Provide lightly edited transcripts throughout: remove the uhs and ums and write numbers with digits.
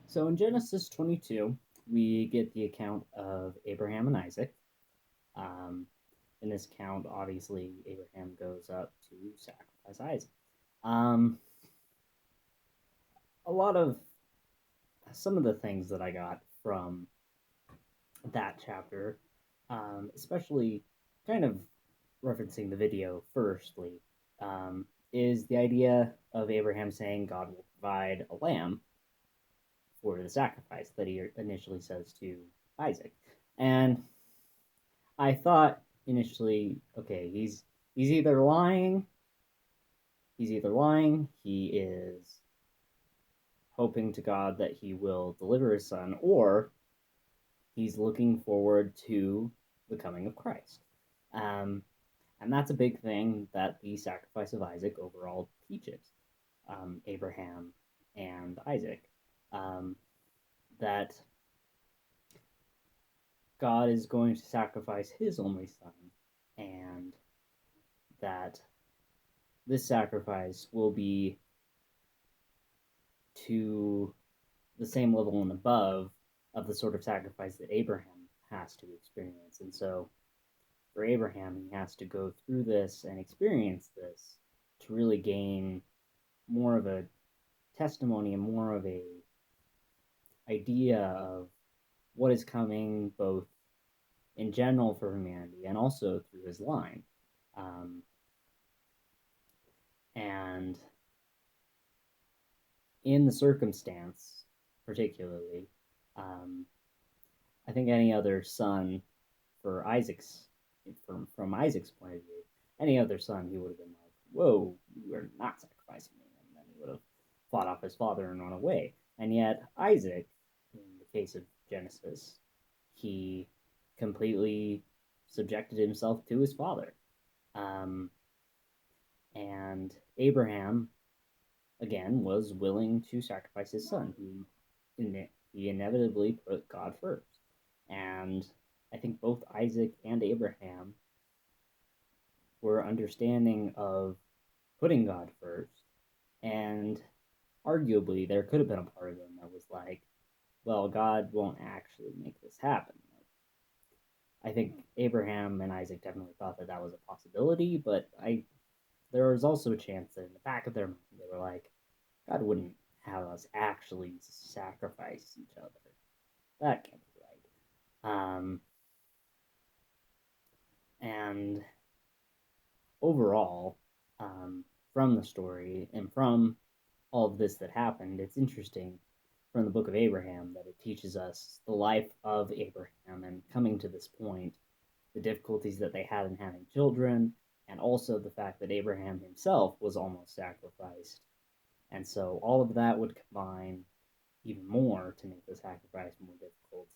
So in Genesis 22, we get the account of Abraham and Isaac. Um, in this account, obviously, Abraham goes up to sacrifice Isaac. Um, a lot of some of the things that I got from that chapter, especially kind of referencing the video firstly, um, is the idea of Abraham saying God will provide a lamb for the sacrifice that he initially says to Isaac. And I thought initially, okay, he's either lying, he is hoping to God that he will deliver his son, or he's looking forward to the coming of Christ. Um, and that's a big thing that the sacrifice of Isaac overall teaches Abraham and Isaac. Um, that God is going to sacrifice his only son, and that this sacrifice will be to the same level and above of the sort of sacrifice that Abraham has to experience. And so for Abraham, he has to go through this and experience this to really gain more of a testimony and more of a idea of what is coming both in general for humanity and also through his line. Um, and in the circumstance, particularly, um, I think any other son for Isaac's from Isaac's point of view, any other son he would have been like, "Whoa, you are not sacrificing me," and then he would have fought off his father and run away. And yet Isaac, in the case of Genesis, he completely subjected himself to his father. Um, and Abraham again was willing to sacrifice his son. He inevitably put God first, and I think both Isaac and Abraham were understanding of putting God first, and arguably there could have been a part of them that was like, well, God won't actually make this happen. I think Abraham and Isaac definitely thought that that was a possibility, but I there was also a chance that in the back of their mind they were like, God wouldn't have us actually sacrifice each other. That can't be right. And overall, from the story and from all of this that happened, it's interesting from the book of Abraham that it teaches us the life of Abraham and coming to this point, the difficulties that they had in having children, and also the fact that Abraham himself was almost sacrificed. And so all of that would combine even more to make the sacrifice more difficult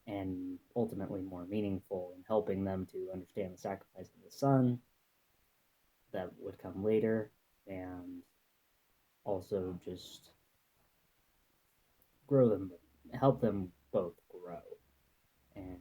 and ultimately more meaningful in helping them to understand the sacrifice of the son that would come later and also just grow them, help them both grow. And